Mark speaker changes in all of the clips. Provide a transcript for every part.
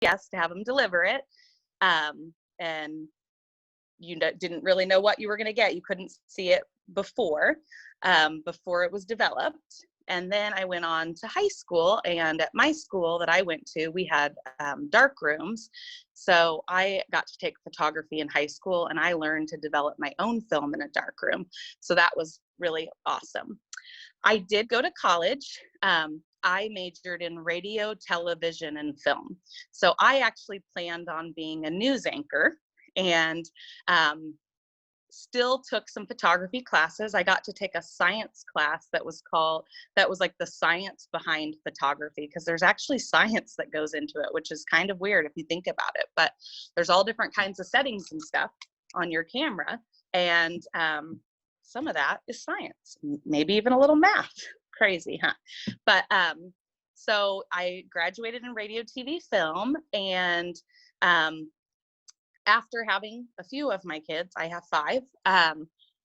Speaker 1: UPS to have them deliver it. And you didn't really know what you were going to get. You couldn't see it before it was developed. And then I went on to high school, and at my school that I went to, we had dark rooms. So I got to take photography in high school, and I learned to develop my own film in a dark room. So that was really awesome. I did go to college. I majored in radio, television, and film. So I actually planned on being a news anchor, and still took some photography classes. I got to take a science class that was like the science behind photography, because there's actually science that goes into it, which is kind of weird if you think about it. But there's all different kinds of settings and stuff on your camera, and some of that is science, maybe even a little math. Crazy, huh? But so I graduated in radio, TV, film, and after having a few of my kids, I have 5,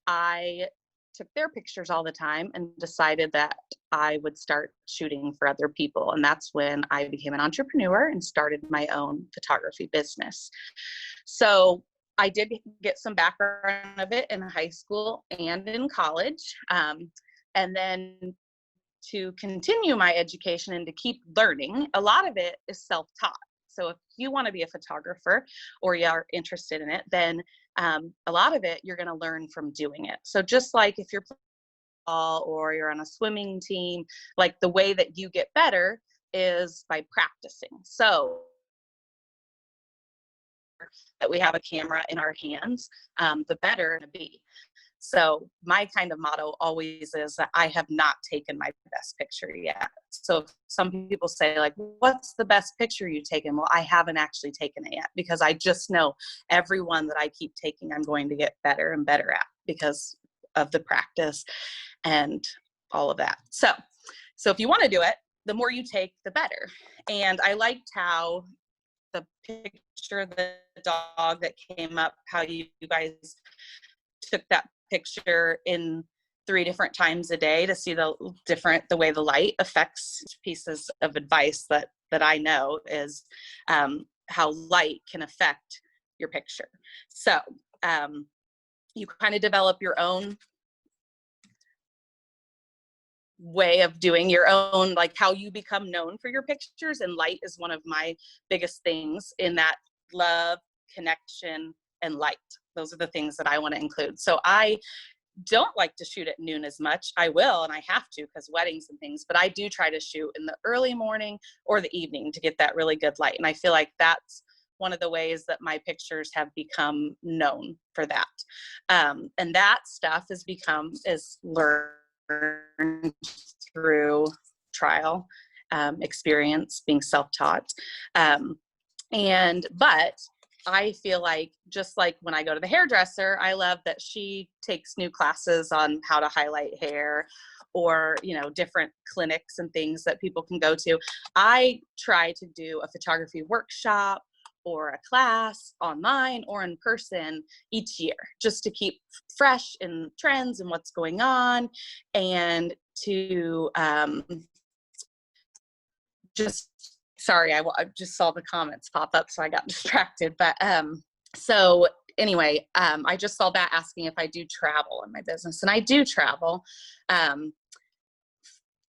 Speaker 1: I took their pictures all the time and decided that I would start shooting for other people. And that's when I became an entrepreneur and started my own photography business. So I did get some background of it in high school and in college. And then to continue my education and to keep learning, a lot of it is self-taught. So if you want to be a photographer or you are interested in it, then a lot of it you're going to learn from doing it. So just like if you're playing ball or you're on a swimming team, like the way that you get better is by practicing. So that we have a camera in our hands, the better to be. So my kind of motto always is that I have not taken my best picture yet. So some people say, like, what's the best picture you've taken? Well, I haven't actually taken it yet, because I just know every one that I keep taking, I'm going to get better and better at because of the practice and all of that. So if you want to do it, the more you take, the better. And I liked how the picture of the dog that came up, how you guys took that picture in 3 different times a day to see the way the light affects pieces of advice that I know is how light can affect your picture. So you kind of develop your own way of doing your own, like how you become known for your pictures. And light is one of my biggest things in that. Love, connection, and light. Those are the things that I want to include. So I don't like to shoot at noon as much. I will, and I have to because weddings and things, but I do try to shoot in the early morning or the evening to get that really good light. And I feel like that's one of the ways that my pictures have become known for that. And that stuff is learned through trial, experience, being self-taught. But I feel like, just like when I go to the hairdresser, I love that she takes new classes on how to highlight hair, or, different clinics and things that people can go to. I try to do a photography workshop or a class online or in person each year, just to keep fresh in trends and what's going on, and to sorry, I just saw the comments pop up, so I got distracted. But so anyway, I just saw that asking if I do travel in my business, and I do travel.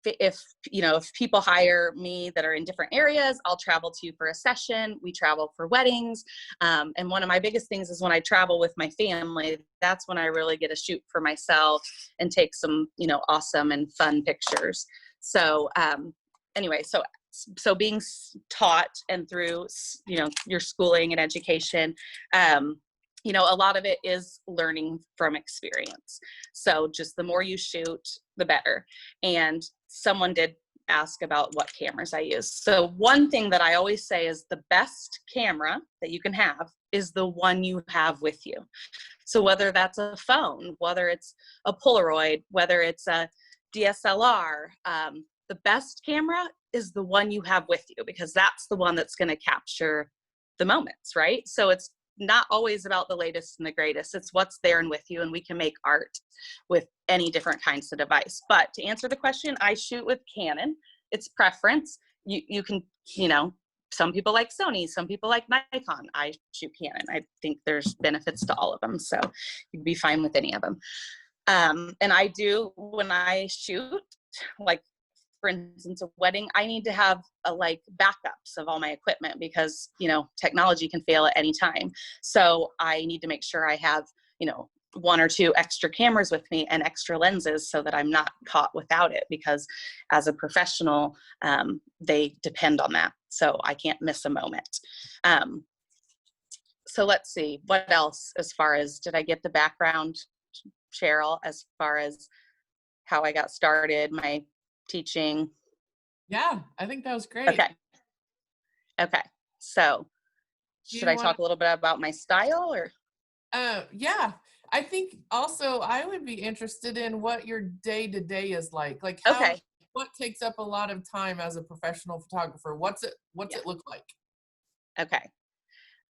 Speaker 1: If people hire me that are in different areas, I'll travel to for a session. We travel for weddings. And one of my biggest things is when I travel with my family, that's when I really get a shoot for myself and take some, awesome and fun pictures. So anyway, so being taught and through, your schooling and education, a lot of it is learning from experience. So just the more you shoot, the better. And someone did ask about what cameras I use. So one thing that I always say is the best camera that you can have is the one you have with you. So whether that's a phone, whether it's a Polaroid, whether it's a DSLR, the best camera is the one you have with you, because that's the one that's going to capture the moments, right? So it's not always about the latest and the greatest. It's what's there and with you, and we can make art with any different kinds of device. But to answer the question, I shoot with Canon. It's preference. You can, some people like Sony, some people like Nikon. I shoot Canon. I think there's benefits to all of them, so you'd be fine with any of them. And I do, when I shoot, like for instance, a wedding, I need to have like backups of all my equipment because, you know, technology can fail at any time. So I need to make sure I have, you know, 1 or 2 extra cameras with me and extra lenses so that I'm not caught without it, because as a professional, they depend on that. So I can't miss a moment. So let's see, what else as far as, did I get the background, Cheryl, as far as how I got started, my teaching?
Speaker 2: Yeah, I think that was great.
Speaker 1: Okay. So should I talk a little bit about my style or?
Speaker 2: Yeah, I think also I would be interested in what your day to day is like how,
Speaker 1: Okay.
Speaker 2: what takes up a lot of time as a professional photographer? What's it look like?
Speaker 1: Okay.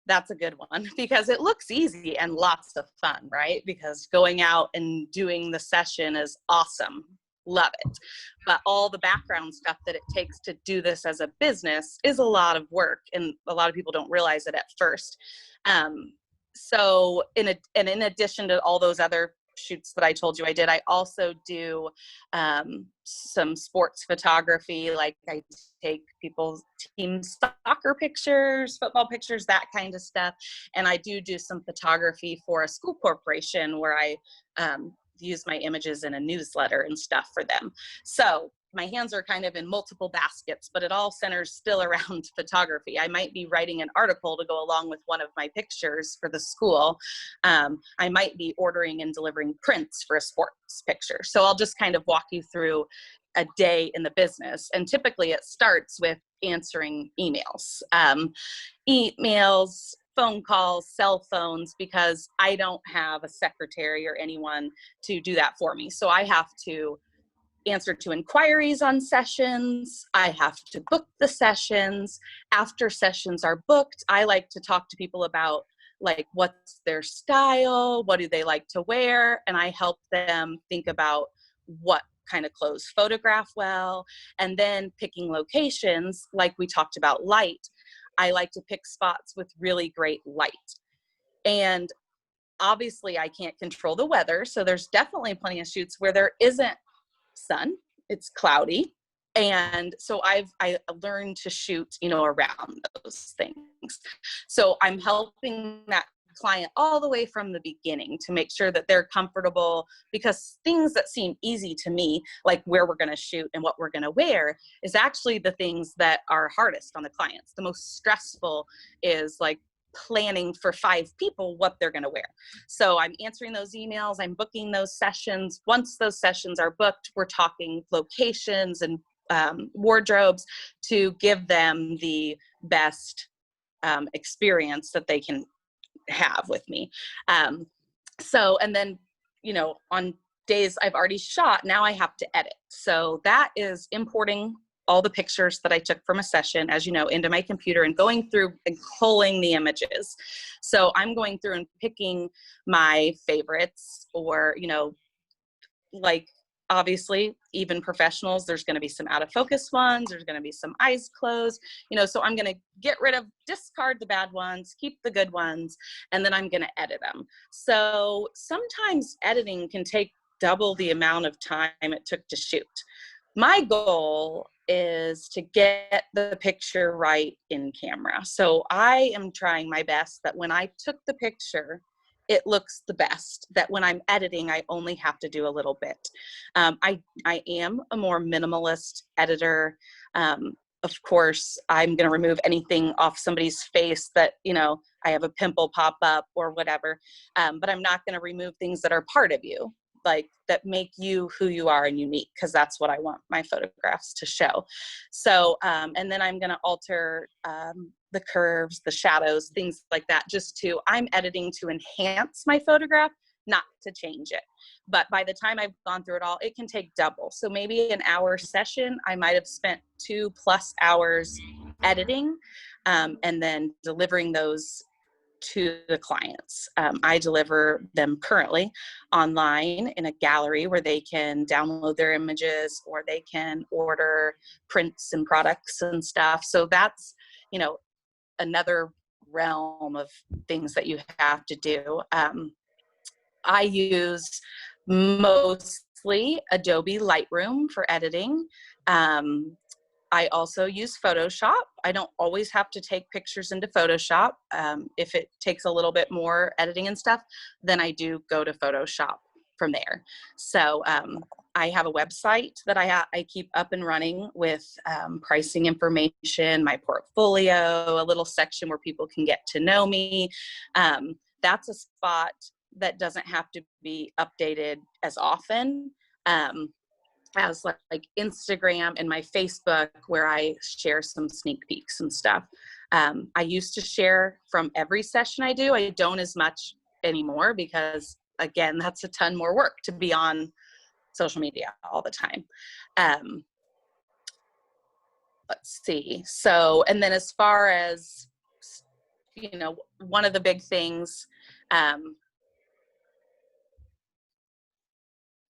Speaker 1: That's a good one because it looks easy and lots of fun, right? Because going out and doing the session is awesome. Love it. But all the background stuff that it takes to do this as a business is a lot of work. And a lot of people don't realize it at first. So in addition to all those other shoots that I told you I did, I also do some sports photography. Like I take people's team soccer pictures, football pictures, that kind of stuff. And I do some photography for a school corporation where I use my images in a newsletter and stuff for them. So my hands are kind of in multiple baskets, but it all centers still around photography. I might be writing an article to go along with one of my pictures for the school. I might be ordering and delivering prints for a sports picture. So I'll just kind of walk you through a day in the business. And typically it starts with answering emails. Emails, phone calls, cell phones, because I don't have a secretary or anyone to do that for me. So I have to answer to inquiries on sessions. I have to book the sessions. After sessions are booked, I like to talk to people about like what's their style, what do they like to wear, and I help them think about what kind of clothes photograph well. And then picking locations, like we talked about light, I like to pick spots with really great light. And obviously I can't control the weather, so there's definitely plenty of shoots where there isn't sun, it's cloudy. And so I learned to shoot, you know, around those things. So I'm helping that client all the way from the beginning to make sure that they're comfortable, because things that seem easy to me, like where we're going to shoot and what we're going to wear, is actually the things that are hardest on the clients. The most stressful is like planning for 5 people what they're going to wear. So I'm answering those emails, I'm booking those sessions. Once those sessions are booked, we're talking locations and wardrobes to give them the best experience that they can have with me. So, and then, you know, on days I've already shot, now I have to edit. So that is importing all the pictures that I took from a session, as you know, into my computer and going through and culling the images. So I'm going through and picking my favorites, or, you know, like obviously even professionals, there's going to be some out of focus ones, there's going to be some eyes closed, you know, so I'm going to discard the bad ones, keep the good ones, and then I'm going to edit them. So sometimes editing can take double the amount of time it took to shoot. My goal is to get the picture right in camera. So I am trying my best that when I took the picture, it looks the best, that when I'm editing, I only have to do a little bit. I am a more minimalist editor. Of course, I'm going to remove anything off somebody's face that, you know, I have a pimple pop up or whatever, but I'm not going to remove things that are part of you, like that make you who you are and unique, because that's what I want my photographs to show. So, and then I'm going to alter the curves, the shadows, things like that, I'm editing to enhance my photograph, not to change it. But by the time I've gone through it all, it can take double. So maybe an hour session, I might have spent 2+ hours editing, and then delivering those to the clients. I deliver them currently online in a gallery where they can download their images, or they can order prints and products and stuff. So that's another realm of things that you have to do. I use mostly Adobe Lightroom for editing. I also use Photoshop. I don't always have to take pictures into Photoshop. If it takes a little bit more editing and stuff, then I do go to Photoshop from there. So I have a website that I keep up and running with pricing information, my portfolio, a little section where people can get to know me. That's a spot that doesn't have to be updated as often. As like Instagram and my Facebook, where I share some sneak peeks and stuff. I used to share from every session I do. I don't as much anymore because, again, that's a ton more work to be on social media all the time. Let's see. So, and then as far as, one of the big things,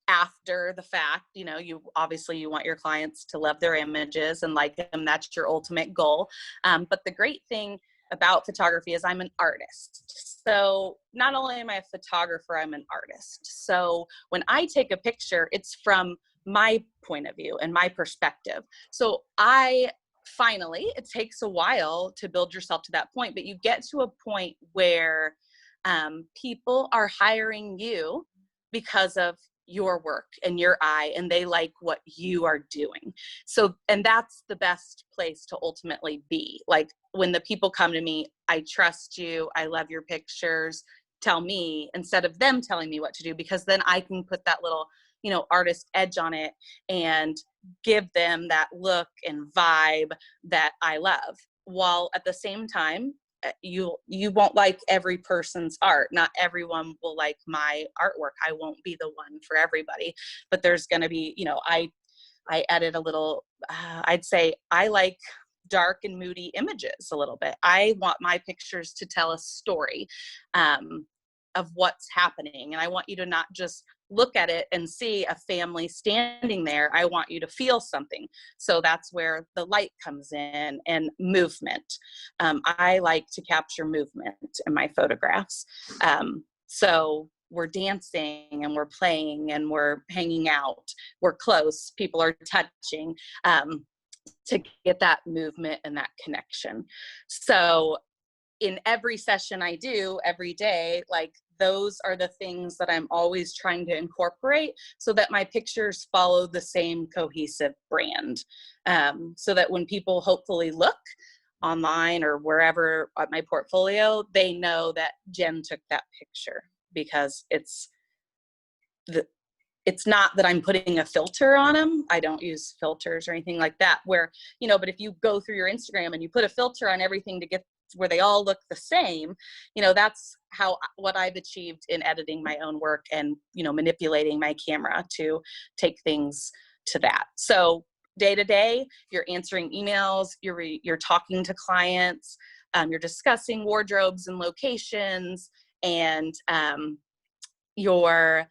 Speaker 1: after the fact, you obviously you want your clients to love their images and like them. That's your ultimate goal. But the great thing about photography is I'm an artist. So not only am I a photographer, I'm an artist. So when I take a picture, it's from my point of view and my perspective. So it takes a while to build yourself to that point, but you get to a point where people are hiring you because of your work and your eye, and they like what you are doing. So, and that's the best place to ultimately be. Like when the people come to me, I trust you, I love your pictures, tell me, instead of them telling me what to do, because then I can put that little, artist edge on it and give them that look and vibe that I love. While at the same time, you won't like every person's art. Not everyone will like my artwork. I won't be the one for everybody, but there's going to be, I edit a little, I'd say I like dark and moody images a little bit. I want my pictures to tell a story of what's happening. And I want you to not just look at it and see a family standing there. I want you to feel something. So that's where the light comes in and movement. I like to capture movement in my photographs. So we're dancing and we're playing and we're hanging out. We're close. People are touching to get that movement and that connection. So in every session I do every day, like those are the things that I'm always trying to incorporate so that my pictures follow the same cohesive brand. So that when people hopefully look online or wherever at my portfolio, they know that Jen took that picture, because it's not that I'm putting a filter on them. I don't use filters or anything like that, but if you go through your Instagram and you put a filter on everything to get where they all look the same, that's what I've achieved in editing my own work and, manipulating my camera to take things to that. So day to day, you're answering emails, you're talking to clients, you're discussing wardrobes and locations, and you're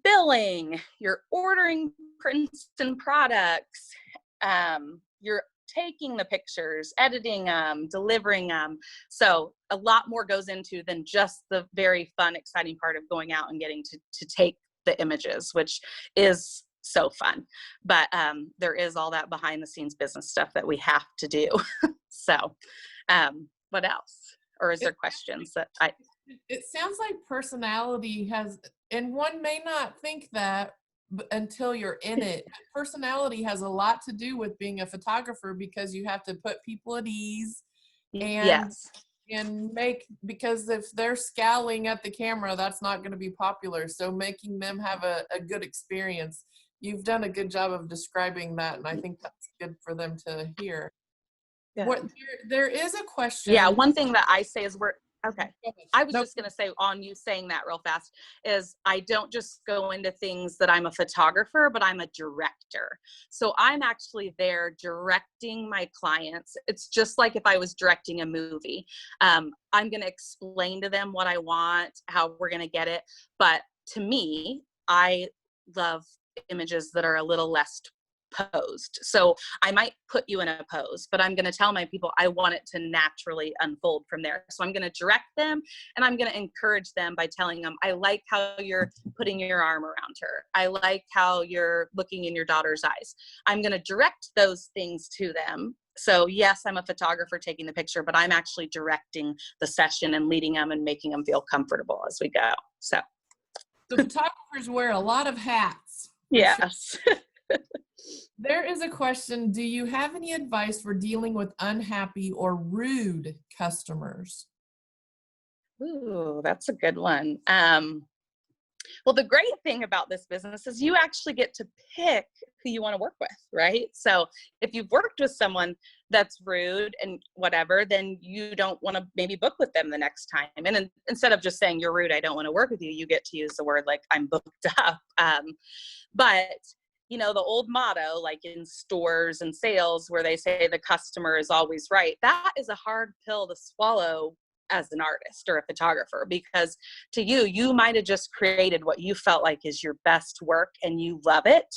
Speaker 1: billing, you're ordering prints and products, you're taking the pictures, editing them, delivering them. So a lot more goes into than just the very fun, exciting part of going out and getting to take the images, which is so fun. But there is all that behind the scenes business stuff that we have to do. So what else? Or is there questions that
Speaker 2: It sounds like personality has, and one may not think that until you're in it. Personality has a lot to do with being a photographer, because you have to put people at ease and
Speaker 1: Yes.
Speaker 2: because if they're scowling at the camera, that's not going to be popular. So making them have a good experience. You've done a good job of describing that, and I think that's good for them to hear.
Speaker 1: Yeah.
Speaker 2: There is a question.
Speaker 1: Yeah, one thing that I say is okay. I was
Speaker 2: Nope.
Speaker 1: just going to say, on you saying that real fast, is I don't just go into things that I'm a photographer, but I'm a director. So I'm actually there directing my clients. It's just like if I was directing a movie. I'm going to explain to them what I want, how we're going to get it. But to me, I love images that are a little less posed. So I might put you in a pose, but I'm going to tell my people I want it to naturally unfold from there. So I'm going to direct them, and I'm going to encourage them by telling them, I like how you're putting your arm around her. I like how you're looking in your daughter's eyes. I'm going to direct those things to them. So yes, I'm a photographer taking the picture, but I'm actually directing the session and leading them and making them feel comfortable as we go. So
Speaker 2: photographers wear a lot of hats.
Speaker 1: Yes.
Speaker 2: Sure. There is a question. Do you have any advice for dealing with unhappy or rude customers?
Speaker 1: Ooh, that's a good one. Well, the great thing about this business is you actually get to pick who you want to work with, right? So if you've worked with someone that's rude and whatever, then you don't want to maybe book with them the next time. And instead of just saying you're rude, I don't want to work with you, you get to use the word like I'm booked up. But you know, the old motto, like in stores and sales, where they say the customer is always right, that is a hard pill to swallow as an artist or a photographer, because to you, you might have just created what you felt like is your best work and you love it,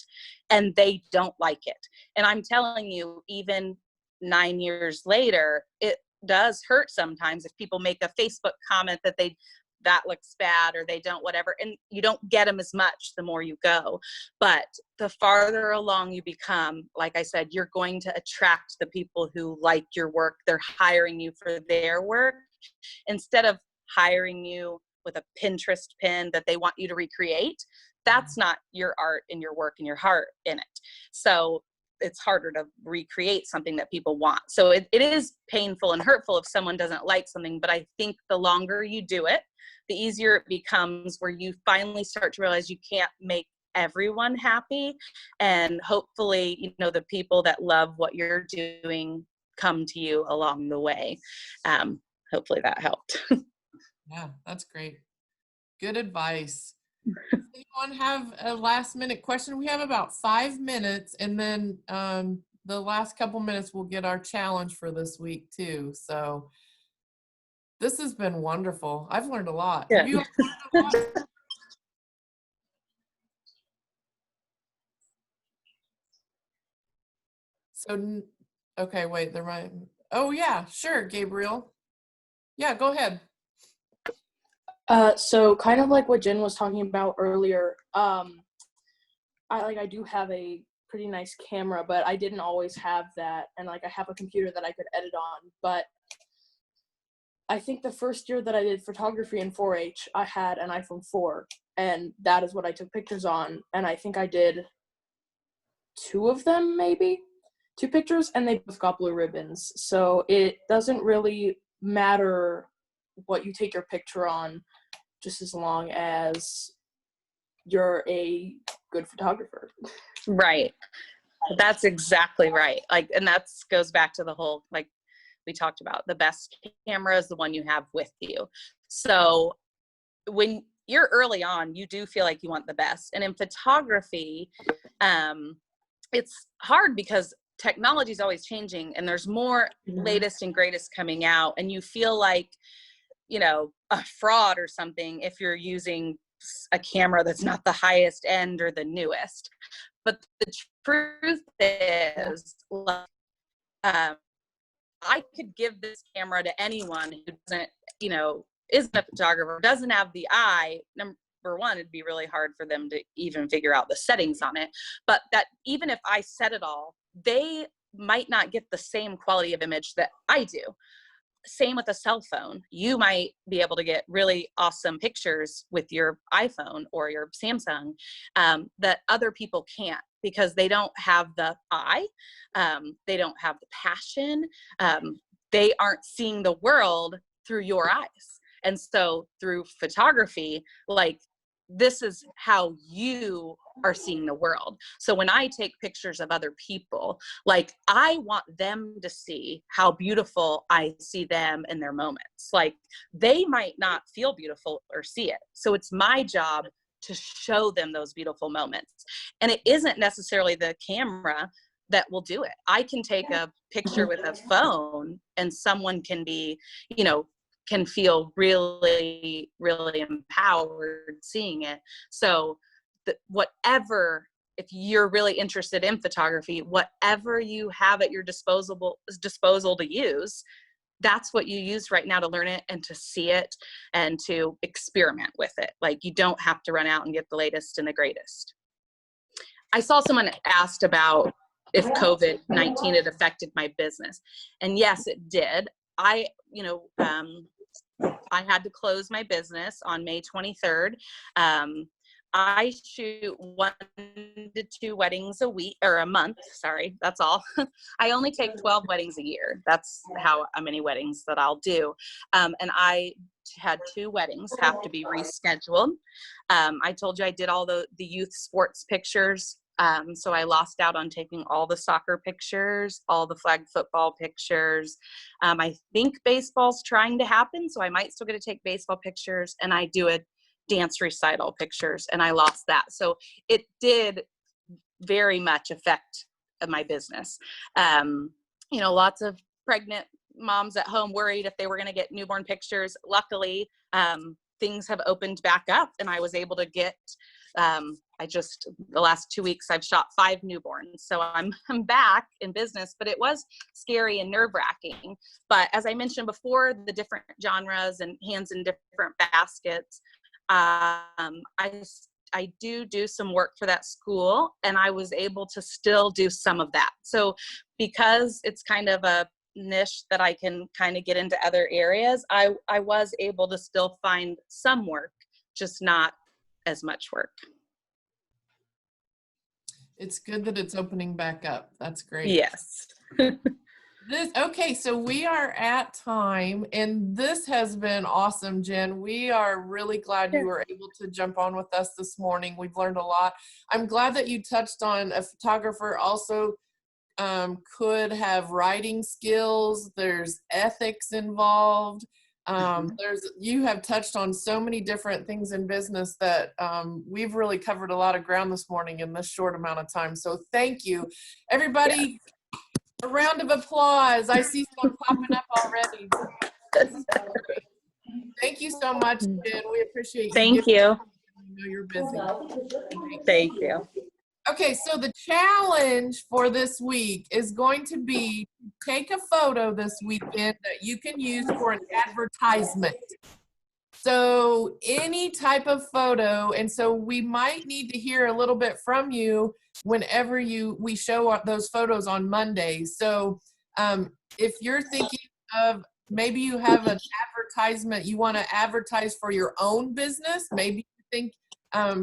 Speaker 1: and they don't like it. And I'm telling you, even 9 years later, it does hurt sometimes if people make a Facebook comment that looks bad, or they don't whatever, and you don't get them as much the more you go. But the farther along you become, like I said, you're going to attract the people who like your work. They're hiring you for their work instead of hiring you with a Pinterest pin that they want you to recreate. That's not your art and your work and your heart in it. So it's harder to recreate something that people want. So it is painful and hurtful if someone doesn't like something, but I think the longer you do it, the easier it becomes, where you finally start to realize you can't make everyone happy. And hopefully, you know, the people that love what you're doing come to you along the way. Hopefully that helped.
Speaker 2: Yeah, that's great. Good advice. Does anyone have a last minute question? We have about 5 minutes, and then the last couple minutes we'll get our challenge for this week too. So this has been wonderful. I've learned a lot.
Speaker 1: Yeah.
Speaker 2: Have you learned a lot? So, okay, wait, there might, oh yeah, sure, Gabriel. Yeah, go ahead.
Speaker 3: So kind of like what Jen was talking about earlier, I do have a pretty nice camera, but I didn't always have that, and like I have a computer that I could edit on. But I think the first year that I did photography in 4-H, I had an iPhone 4, and that is what I took pictures on. And I think I did 2 of them, maybe 2 pictures, and they both got blue ribbons. So it doesn't really matter what you take your picture on, just as long as you're a good photographer.
Speaker 1: Right. That's exactly right. Like, and that goes back to the whole, like we talked about, the best camera is the one you have with you. So when you're early on, you do feel like you want the best. And in photography, it's hard because technology is always changing, and there's more latest and greatest coming out, and you feel like, you know, a fraud or something if you're using a camera that's not the highest end or the newest. But the truth is, like, I could give this camera to anyone who doesn't, you know, isn't a photographer, doesn't have the eye. Number one, it'd be really hard for them to even figure out the settings on it. But that even if I set it all, they might not get the same quality of image that I do. Same with a cell phone. You might be able to get really awesome pictures with your iPhone or your Samsung that other people can't, because they don't have the eye, they don't have the passion, they aren't seeing the world through your eyes. And so through photography, like, this is how you are seeing the world. So when I take pictures of other people, like, I want them to see how beautiful I see them in their moments. Like, they might not feel beautiful or see it. So it's my job to show them those beautiful moments. And it isn't necessarily the camera that will do it. I can take a picture with a phone and someone can be, you know, can feel really, really empowered seeing it. So whatever if you're really interested in photography, whatever you have at your disposal to use, that's what you use right now to learn it and to see it and to experiment with it. Like, you don't have to run out and get the latest and the greatest. I saw someone asked about if COVID-19 had affected my business. And yes, it did. I had to close my business on May 23rd. I shoot 1 to 2 weddings a week, or a month, sorry, that's all. I only take 12 weddings a year. That's how many weddings that I'll do. And I had 2 weddings have to be rescheduled. I told you I did all the youth sports pictures. So I lost out on taking all the soccer pictures, all the flag football pictures. I think baseball's trying to happen, so I might still get to take baseball pictures, and I do a dance recital pictures, and I lost that. So it did very much affect my business. Lots of pregnant moms at home worried if they were going to get newborn pictures. Luckily, things have opened back up, and I was able to get, the last 2 weeks I've shot 5 newborns. So I'm back in business, but it was scary and nerve-wracking. But as I mentioned before, the different genres and hands in different baskets, I do some work for that school, and I was able to still do some of that. So because it's kind of a niche that I can kind of get into other areas, I was able to still find some work, just not as much work.
Speaker 2: It's good that it's opening back up. That's great.
Speaker 1: Yes.
Speaker 2: Okay, so we are at time, and this has been awesome, Jen. We are really glad you were able to jump on with us this morning. We've learned a lot. I'm glad that you touched on a photographer also could have writing skills. There's ethics involved. You have touched on so many different things in business that we've really covered a lot of ground this morning in this short amount of time. So thank you, everybody. Yes. A round of applause. I see some popping up already. Thank you so much, Jen. We appreciate you.
Speaker 1: Thank you.
Speaker 2: I know you're busy.
Speaker 1: Thank you.
Speaker 2: Okay, so the challenge for this week is going to be take a photo this weekend that you can use for an advertisement. So any type of photo, and so we might need to hear a little bit from you whenever we show those photos on Monday. So if you're thinking of, maybe you have an advertisement, you want to advertise for your own business, maybe you think,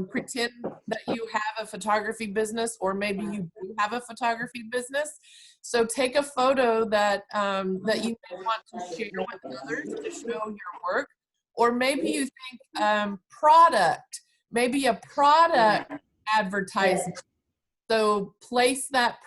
Speaker 2: pretend that you have a photography business, or maybe you do have a photography business. So take a photo that you may want to share with others to show your work. Or maybe you think product, maybe a product advertisement. So place that,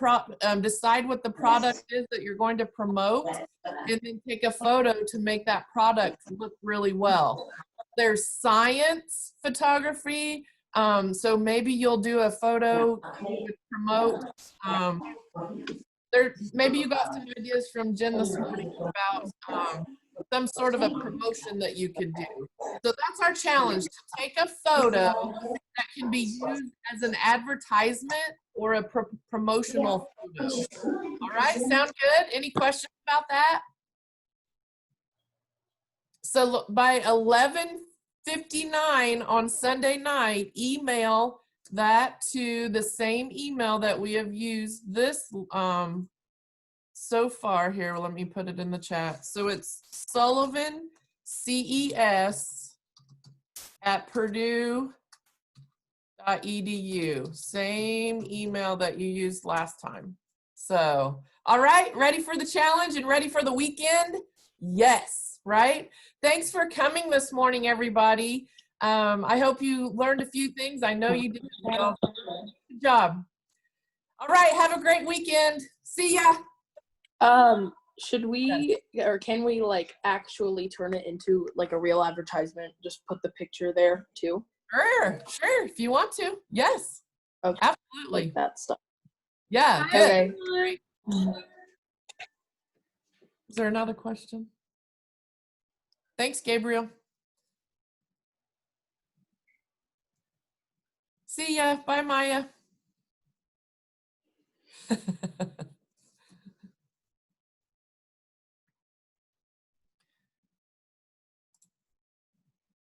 Speaker 2: decide what the product is that you're going to promote, and then take a photo to make that product look really well. There's science photography. So maybe you'll do a photo to promote. Maybe you got some ideas from Jen this morning about some sort of a promotion that you could do. So that's our challenge, to take a photo that can be used as an advertisement or a promotional photo. All right, sound good? Any questions about that? So by 11:59 on Sunday night, email that to the same email that we have used this so far. Here, let me put it in the chat. So it's Sullivan CES at Purdue.edu. Same email that you used last time. So, all right, ready for the challenge and ready for the weekend? Yes, right? Thanks for coming this morning, everybody. I hope you learned a few things. I know you did. Good job. All right, have a great weekend. See ya.
Speaker 3: Should we, or can we like actually turn it into like a real advertisement? Just put the picture there too?
Speaker 2: Sure, if you want to. Yes.
Speaker 3: Okay.
Speaker 2: Absolutely.
Speaker 3: Like that stuff.
Speaker 2: Yeah.
Speaker 3: Okay.
Speaker 2: Great. Is there another question? Thanks, Gabriel. See ya. Bye, Maya.